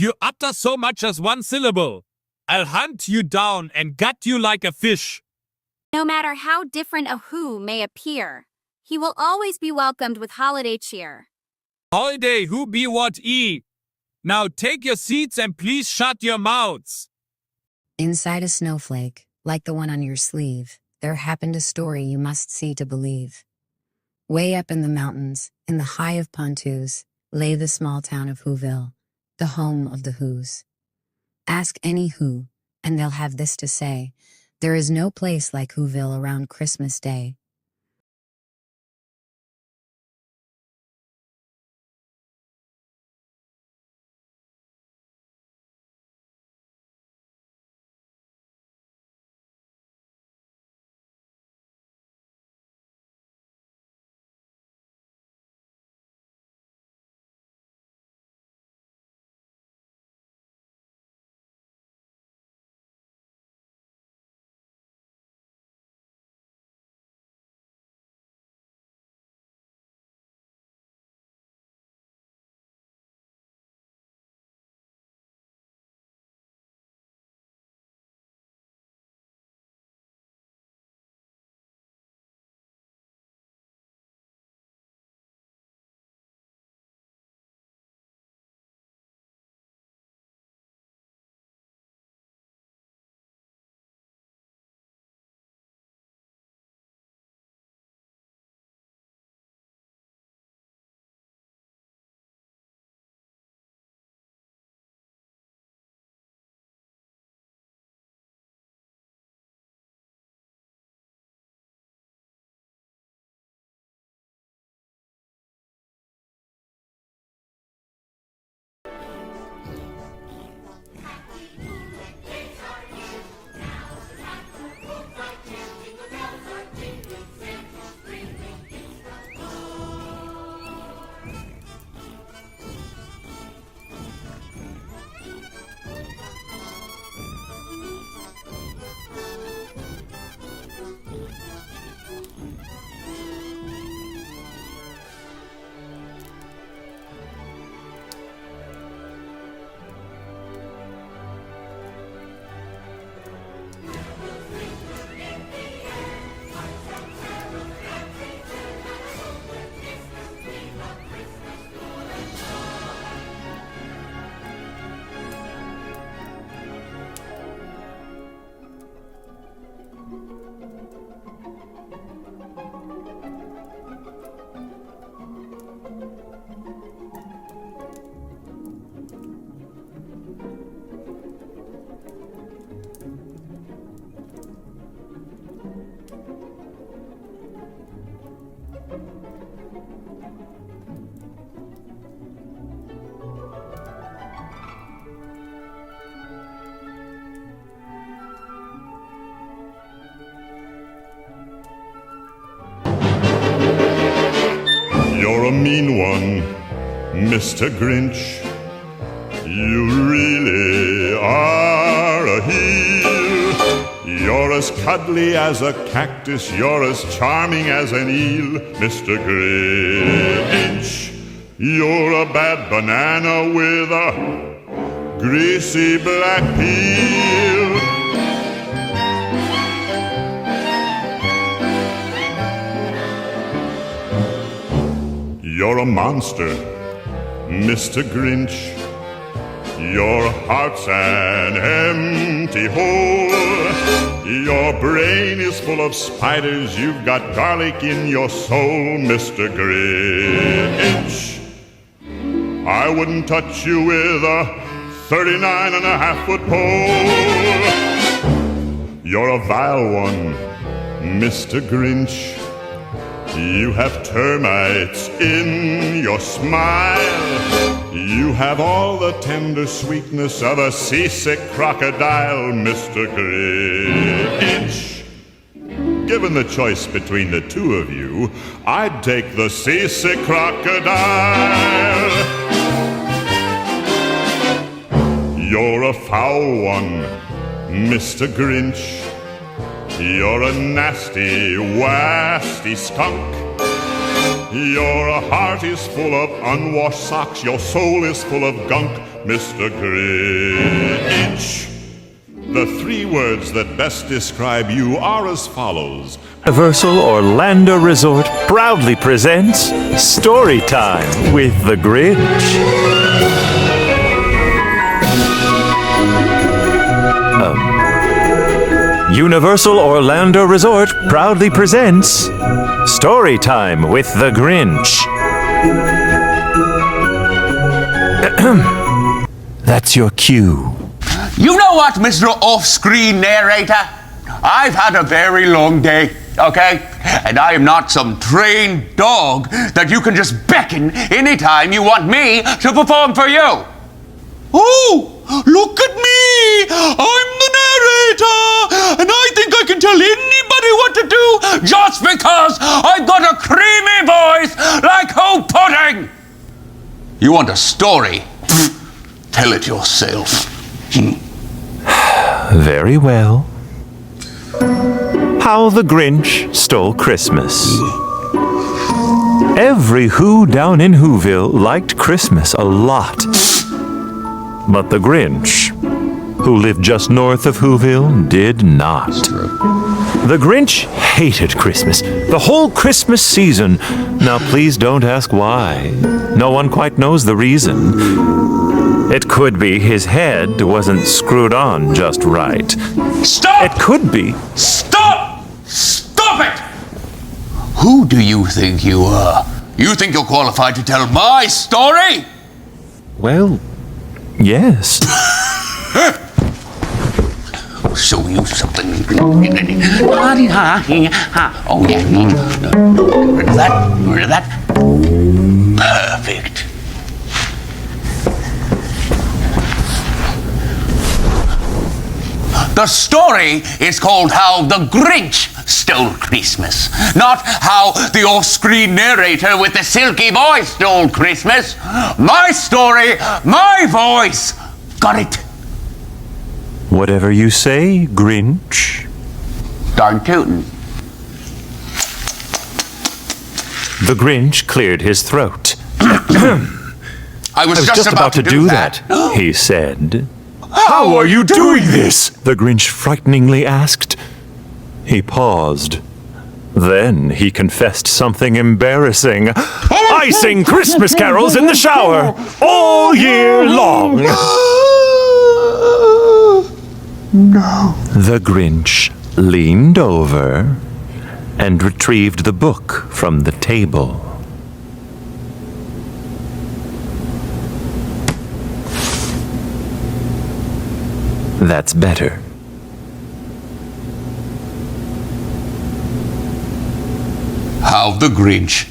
you utter so much as one syllable, I'll hunt you down and gut you like a fish. No matter how different a who may appear, he will always be welcomed with holiday cheer. Holiday who be what e. Now take your seats and please shut your mouths. Inside a snowflake, like the one on your sleeve, there happened a story you must see to believe. Way up in the mountains, in the high of Pontoos, lay the small town of Whoville, the home of the Whos. Ask any Who, and they'll have this to say: there is no place like Whoville around Christmas Day. You're a mean one, Mr. Grinch. You really are a heel. You're as cuddly as a cactus, you're as charming as an eel, Mr. Grinch. You're a bad banana with a greasy black peel. You're a monster, Mr. Grinch. Your heart's an empty hole. Your brain is full of spiders. You've got garlic in your soul, Mr. Grinch. I wouldn't touch you with a 39.5-foot pole. You're a vile one, Mr. Grinch. You have termites in your smile. You have all the tender sweetness of a seasick crocodile, Mr. Grinch. Given the choice between the two of you, I'd take the seasick crocodile. You're a foul one, Mr. Grinch. You're a nasty, wasty skunk. Your heart is full of unwashed socks. Your soul is full of gunk, Mr. Grinch. The 3 words that best describe you are as follows. Universal Orlando Resort proudly presents Story Time with the Grinch. Universal Orlando Resort proudly presents Story Time with the Grinch. That's your cue. You know what, Mr. Off-Screen Narrator? I've had a very long day, okay? And I am not some trained dog that you can just beckon anytime you want me to perform for you. Oh, look at me! I'm the narrator! And I think I can tell anybody what to do just because I've got a creamy voice like whole pudding! You want a story? Tell it yourself. Very well. How the Grinch Stole Christmas. Every Who down in Whoville liked Christmas a lot. But the Grinch, who lived just north of Whoville, did not. The Grinch hated Christmas, the whole Christmas season. Now please don't ask why. No one quite knows the reason. It could be his head wasn't screwed on just right. Stop! It could be. Stop! Stop it! Who do you think you are? You think you're qualified to tell my story? Well, yes. I'll show you something. Oh, yeah. Get rid of that. Get rid of that. Perfect. The story is called How the Grinch Stole Christmas, not how the off-screen narrator with the silky voice stole Christmas. My story, my voice. Got it? Whatever you say, Grinch. Darn tootin'. The Grinch cleared his throat. I was just about to do that, he said. How are you doing this? The Grinch frighteningly asked. He paused. Then he confessed something embarrassing. I sing Christmas carols in the shower all year long. No. The Grinch leaned over and retrieved the book from the table. That's better. How the Grinch,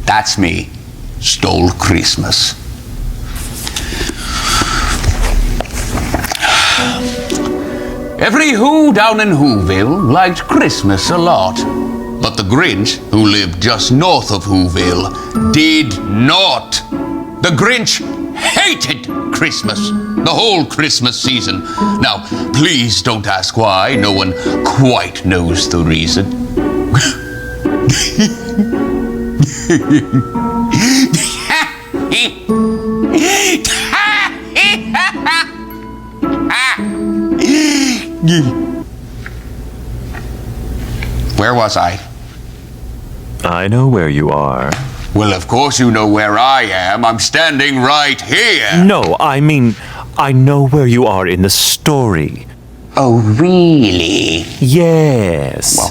that's me, stole Christmas. Every Who down in Whoville liked Christmas a lot. But the Grinch, who lived just north of Whoville, did not. The Grinch hated Christmas, the whole Christmas season. Now, please don't ask why. No one quite knows the reason. Where was I? I know where you are. Well, of course you know where I am. I'm standing right here. No, I mean, I know where you are in the story. Oh, really? Yes. Well,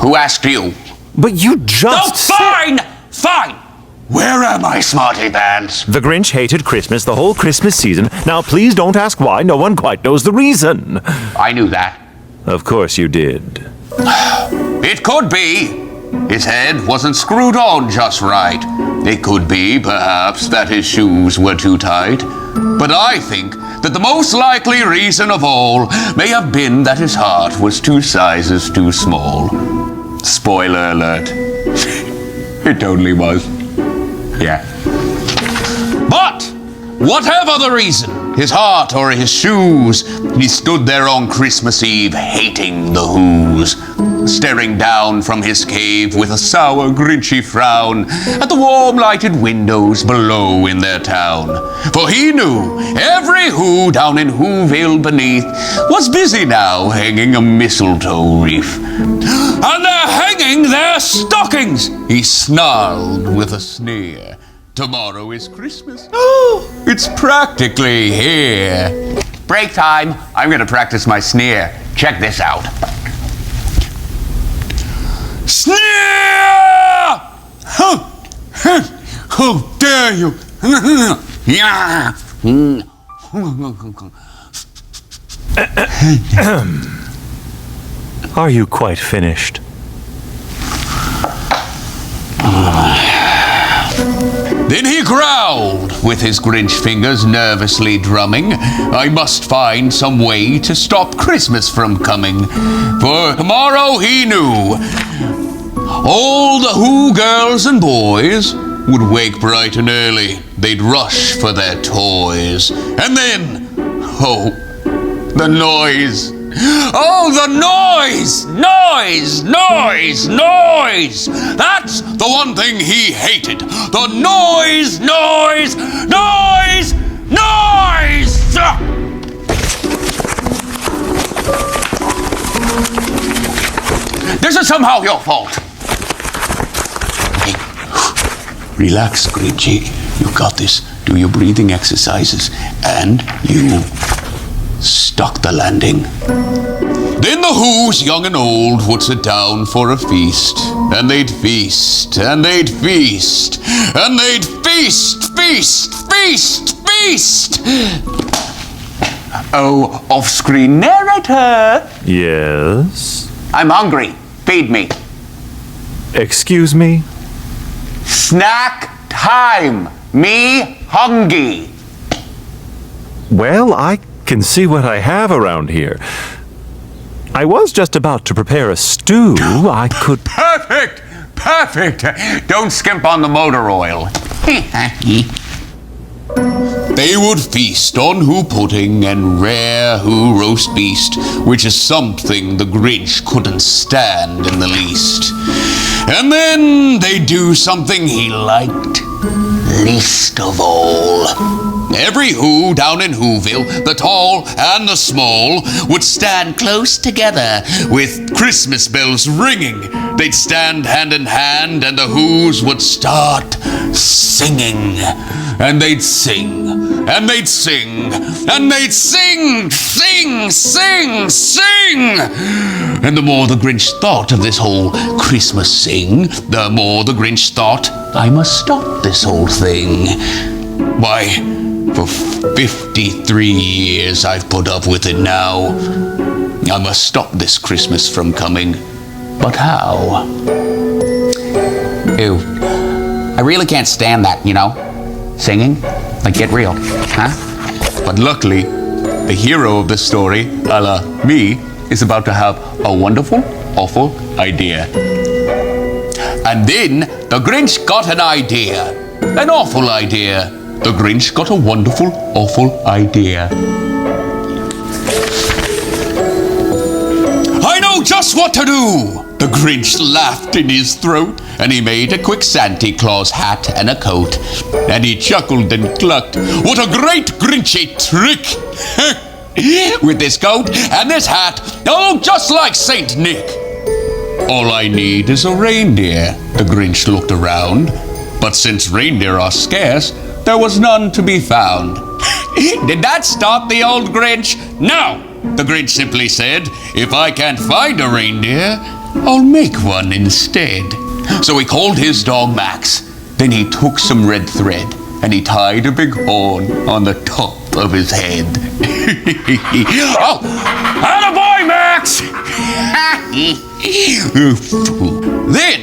who asked you? But you just Fine! Fine! Where am I, Smarty Pants? The Grinch hated Christmas the whole Christmas season. Now, please don't ask why. No one quite knows the reason. I knew that. Of course you did. It could be. His head wasn't screwed on just right. It could be, perhaps, that his shoes were too tight. But I think that the most likely reason of all may have been that his heart was 2 sizes too small. Spoiler alert. It only was. Yeah. But, whatever the reason, his heart, or his shoes. He stood there on Christmas Eve, hating the Who's, staring down from his cave with a sour, grinchy frown at the warm lighted windows below in their town. For he knew every Who down in Whoville beneath was busy now hanging a mistletoe wreath. And they're hanging their stockings, he snarled with a sneer. Tomorrow is Christmas. Oh, it's practically here. Break time. I'm going to practice my sneer. Check this out. Sneer! How dare you! Yeah. Are you quite finished? Then he growled, with his Grinch fingers nervously drumming, I must find some way to stop Christmas from coming. For tomorrow he knew all the Who girls and boys would wake bright and early. They'd rush for their toys. And then, oh, the noise. Oh, the noise! Noise! Noise! Noise! That's the one thing he hated. The noise! Noise! Noise! Noise! This is somehow your fault. Okay. Relax, Grinchy. You got this. Do your breathing exercises. And you stuck the landing. Then the Who's, young and old, would sit down for a feast. And they'd feast, and they'd feast, and they'd feast, feast, feast, feast. Oh, off-screen narrator. Yes? I'm hungry. Feed me. Excuse me? Snack time. Me hungry. Well, I can see what I have around here. I was just about to prepare a stew. I could... Perfect! Perfect! Don't skimp on the motor oil. They would feast on Who pudding and rare Who roast beast, which is something the Grinch couldn't stand in the least. And then they'd do something he liked least of all. Every Who down in Whoville, the tall and the small, would stand close together with Christmas bells ringing. They'd stand hand in hand and the Who's would start singing. And they'd sing, and they'd sing, and they'd sing, sing, sing, sing. And the more the Grinch thought of this whole Christmas sing, the more the Grinch thought, I must stop this whole thing. Why, for 53 years I've put up with it now. I must stop this Christmas from coming. But how? Ew. I really can't stand that, you know? Singing? Like, get real, huh? But luckily, the hero of the story, a la me, is about to have a wonderful, awful idea. And then the Grinch got an idea. An awful idea. The Grinch got a wonderful, awful idea. I know just what to do! The Grinch laughed in his throat, and he made a quick Santa Claus hat and a coat. And he chuckled and clucked, what a great Grinchy trick! With this coat and this hat, oh, just like Saint Nick. All I need is a reindeer. The Grinch looked around, but since reindeer are scarce, there was none to be found. Did that stop the old Grinch? No! The Grinch simply said, if I can't find a reindeer, I'll make one instead. So he called his dog Max. Then he took some red thread and he tied a big horn on the top of his head. Oh, attaboy, Max! Then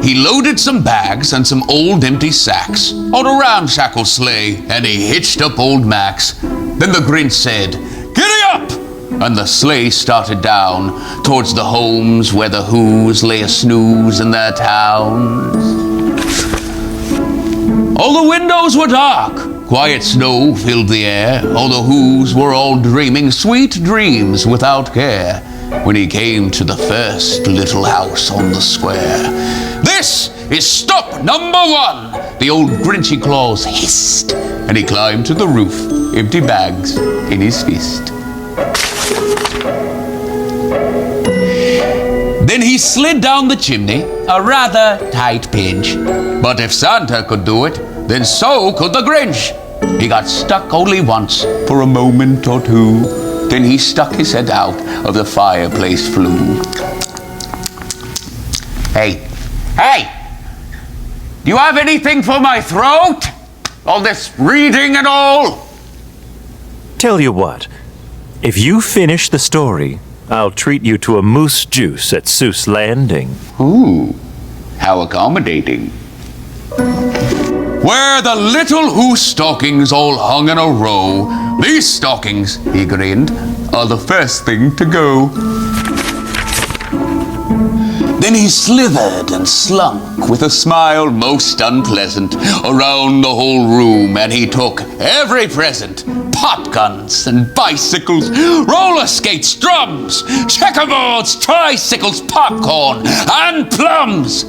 he loaded some bags and some old empty sacks on a ramshackle sleigh, and he hitched up old Max. Then the Grinch said, giddy up! And the sleigh started down towards the homes where the Who's lay a snooze in their towns. All the windows were dark, quiet snow filled the air. All the Whos were all dreaming sweet dreams without care when he came to the first little house on the square. "This is stop number 1," the old Grinchy Claus hissed, and he climbed to the roof, empty bags in his fist. Then he slid down the chimney, a rather tight pinch. But if Santa could do it, then so could the Grinch. He got stuck only once, for a moment or two. Then he stuck his head out of the fireplace flue. Hey, do you have anything for my throat? All this reading and all? Tell you what, if you finish the story, I'll treat you to a moose juice at Seuss Landing. Ooh, how accommodating. Where the little Who stockings all hung in a row, these stockings, he grinned, are the first thing to go. Then he slithered and slunk with a smile most unpleasant around the whole room, and he took every present: pop guns and bicycles, roller skates, drums, checkerboards, tricycles, popcorn, and plums.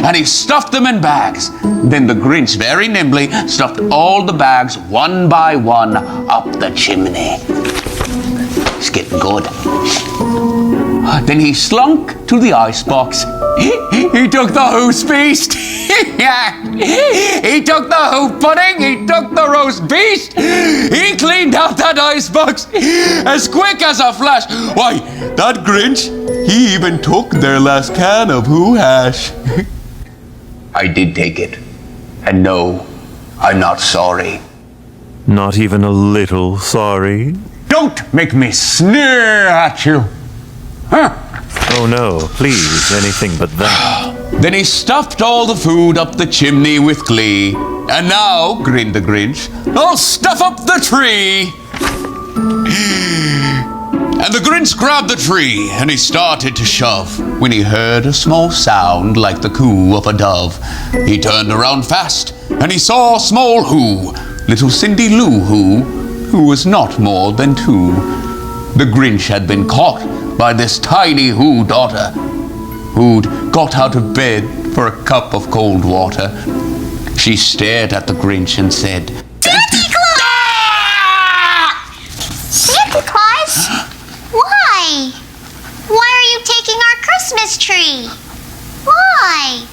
And he stuffed them in bags. Then the Grinch very nimbly stuffed all the bags one by one up the chimney. It's getting good. Then he slunk to the icebox. He took the Who's feast. He took the Who pudding. He took the roast beast. He cleaned out that icebox as quick as a flash. Why, that Grinch, he even took their last can of Who hash. I did take it. And no, I'm not sorry. Not even a little sorry? Don't make me sneer at you. Huh? Oh no, please, anything but that. Then he stuffed all the food up the chimney with glee. And now, grinned the Grinch, I'll stuff up the tree. And the Grinch grabbed the tree and he started to shove when he heard a small sound like the coo of a dove. He turned around fast and he saw a small Who, little Cindy Lou Who was not more than 2. The Grinch had been caught by this tiny Who daughter, who'd got out of bed for a cup of cold water. She stared at the Grinch and said, Santa Claus! Ah! Santa Claus? Why? Why are you taking our Christmas tree? Why?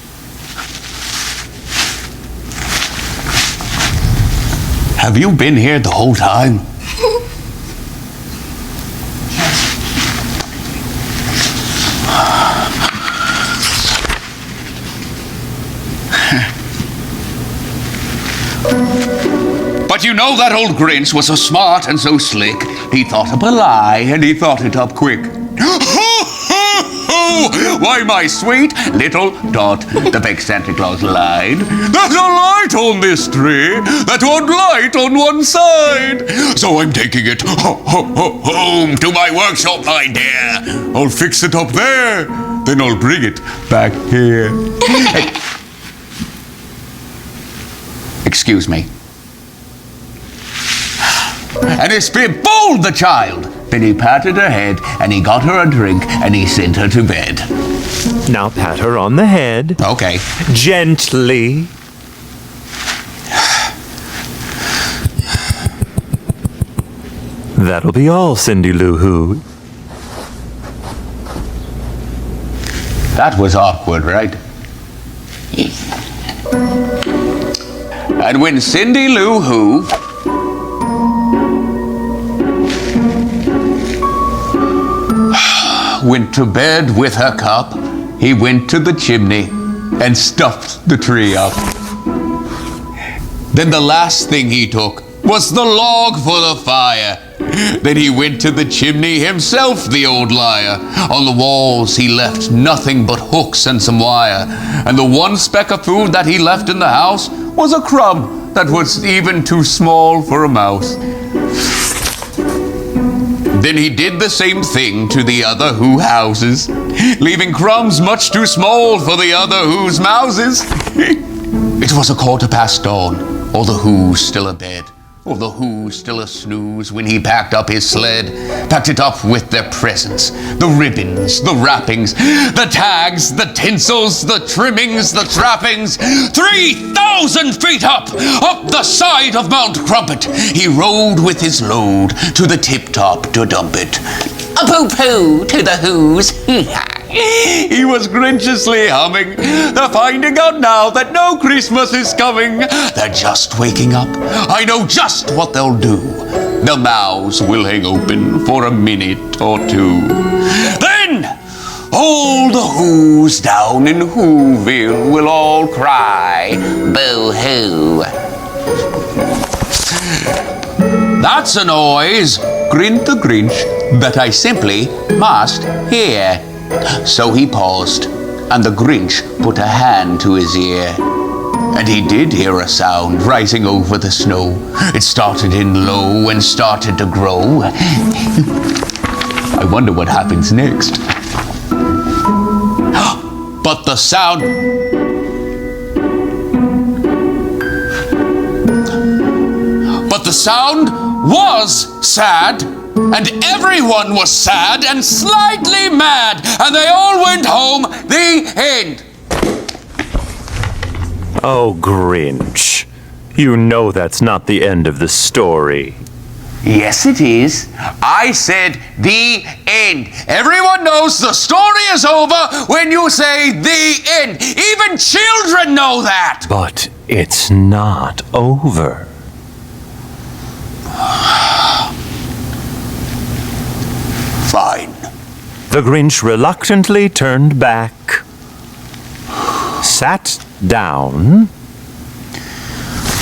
Have you been here the whole time? But you know that old Grinch was so smart and so slick, he thought up a lie and he thought it up quick. Why, my sweet little Dot, the big Santa Claus lied. There's a light on this tree that won't light on one side. So I'm taking it home to my workshop, my dear. I'll fix it up there, then I'll bring it back here. Excuse me. And it's been bold, the child. Then he patted her head, and he got her a drink, and he sent her to bed. Now pat her on the head. Okay. Gently. That'll be all, Cindy Lou Who. That was awkward, right? And when Cindy Lou Who went to bed with her cup, he went to the chimney and stuffed the tree up. Then the last thing he took was the log for the fire. Then he went to the chimney himself, the old liar. On the walls he left nothing but hooks and some wire. And the one speck of food that he left in the house was a crumb that was even too small for a mouse. Then he did the same thing to the other Who houses, leaving crumbs much too small for the other Who's mouses. It was dawn Or the Who's still abed? Or the Who's still a snooze when he packed up his sled? Packed it up with their presents, the ribbons, the wrappings, the tags, the tinsels, the trimmings, the trappings. 3,000 feet up the side of Mount Crumpet, he rode with his load to the tip-top to dump it. A poo-poo to the Who's. He was grinchiously humming. They're finding out now that no Christmas is coming. They're just waking up. I know just what they'll do. Their mouths will hang open for a minute or two. Then all the Who's down in Whoville will all cry, boo-hoo. That's a noise, grinned the Grinch, that I simply must hear. So he paused, and the Grinch put a hand to his ear. And he did hear a sound rising over the snow. It started in low and started to grow. I wonder what happens next. But the sound... But the sound was sad. And everyone was sad and slightly mad, and they all went home. The end. Oh, Grinch. You know that's not the end of the story. Yes, it is. I said the end. Everyone knows the story is over when you say the end. Even children know that. But it's not over. Fine. The Grinch reluctantly turned back, sat down,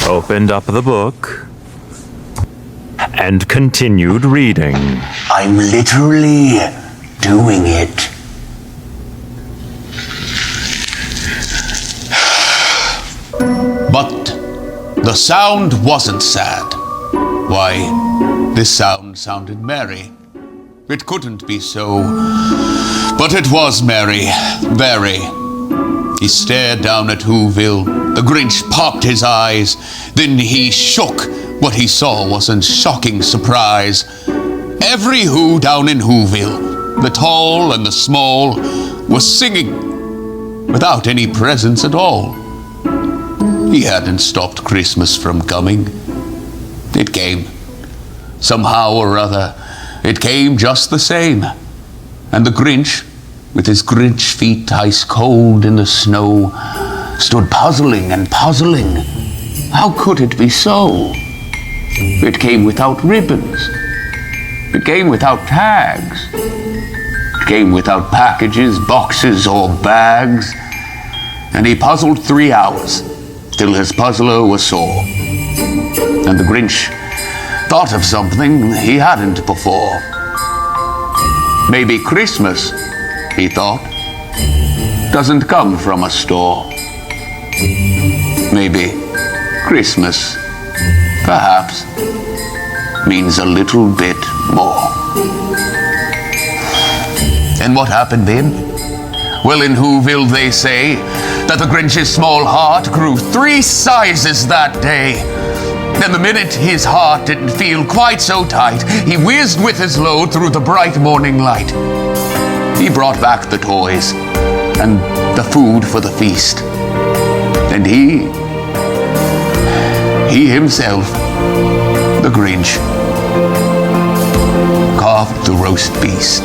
opened up the book, and continued reading. I'm literally doing it. But the sound wasn't sad. Why, this sound sounded merry. It couldn't be so, but it was merry, very. He stared down at Whoville. The Grinch popped his eyes. Then he shook. What he saw was a shocking surprise. Every Who down in Whoville, the tall and the small, was singing without any presents at all. He hadn't stopped Christmas from coming. It came. Somehow or other, it came just the same. And the Grinch, with his Grinch feet ice cold in the snow, stood puzzling and puzzling. How could it be so? It came without ribbons. It came without tags. It came without packages, boxes, or bags. And he puzzled 3 hours, till his puzzler was sore. And the Grinch thought of something he hadn't before. Maybe Christmas, he thought, doesn't come from a store. Maybe Christmas, perhaps, means a little bit more. And what happened then? Well, in Whoville they say that the Grinch's small heart grew 3 sizes that day. And the minute his heart didn't feel quite so tight, he whizzed with his load through the bright morning light. He brought back the toys and the food for the feast. And he himself, the Grinch, carved the roast beast.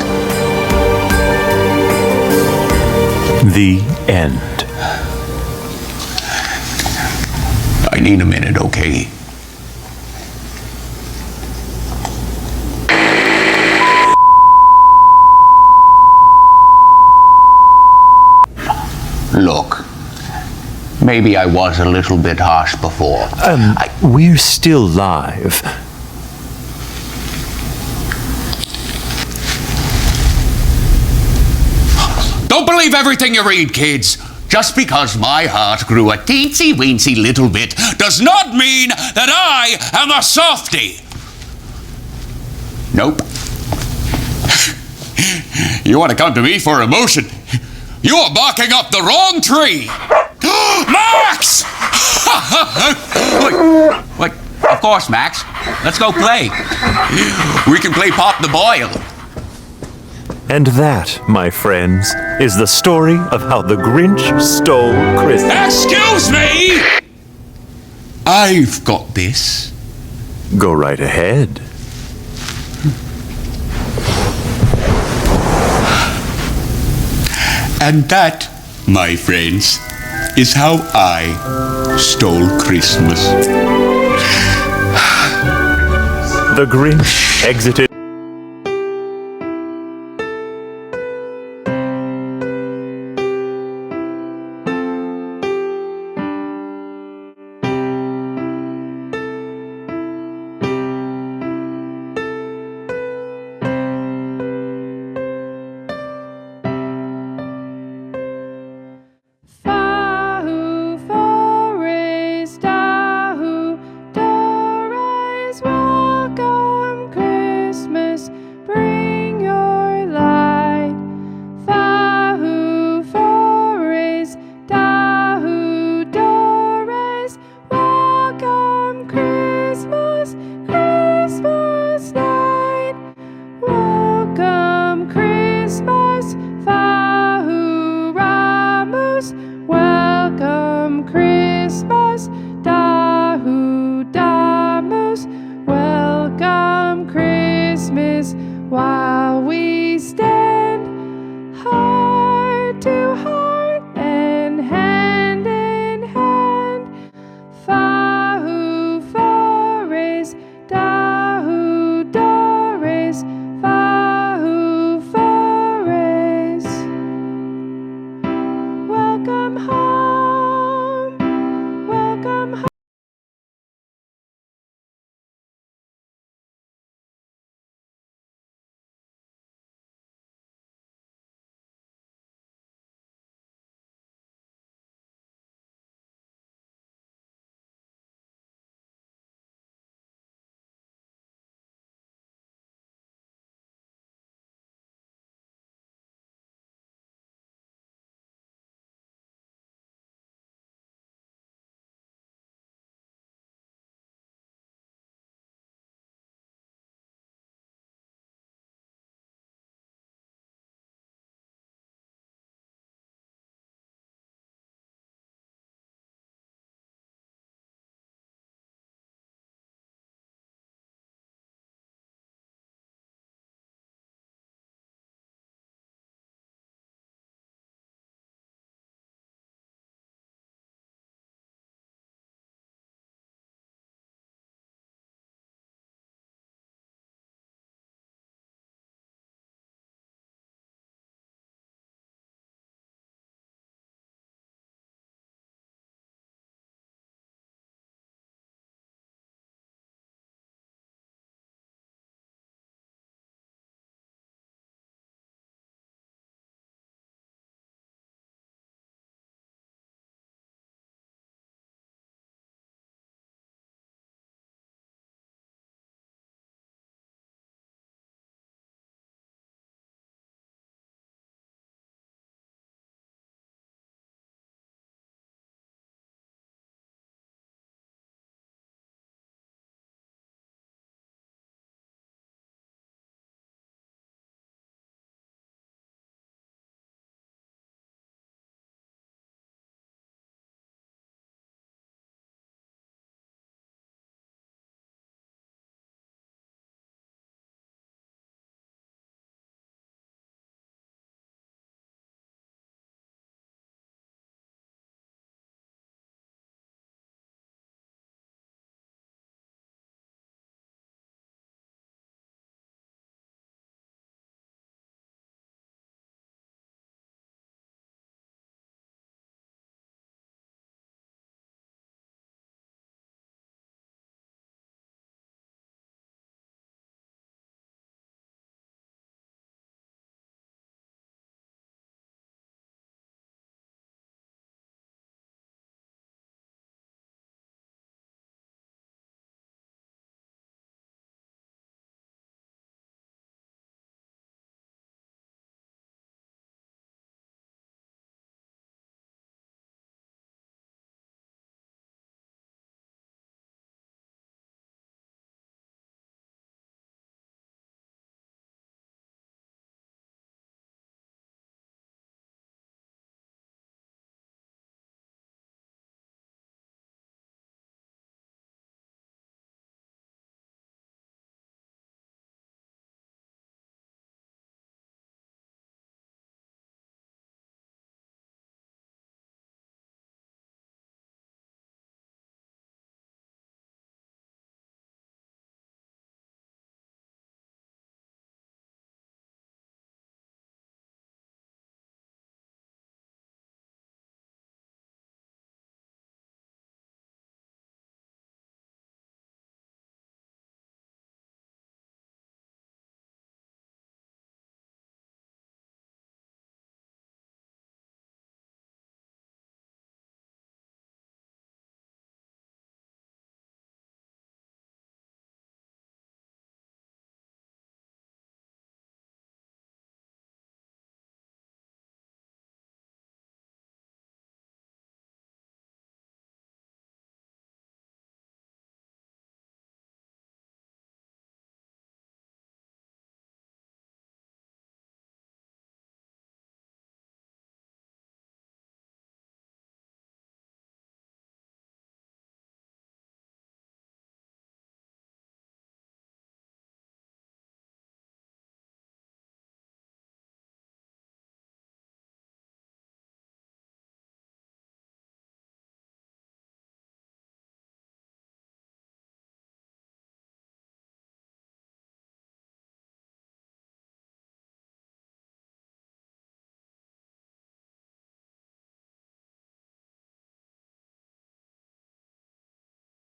The end. I need a minute, okay? Look, maybe I was a little bit harsh before. We're still live. Don't believe everything you read, kids. Just because my heart grew a teensy-weensy little bit does not mean that I am a softie. Nope. You want to come to me for emotion? You are barking up the wrong tree. Max! Wait, of course, Max. Let's go play. We can play Pop the Boil. And that, my friends, is the story of how the Grinch stole Christmas. Excuse me! I've got this. Go right ahead. And that, my friends, is how I stole Christmas. The Grinch exited.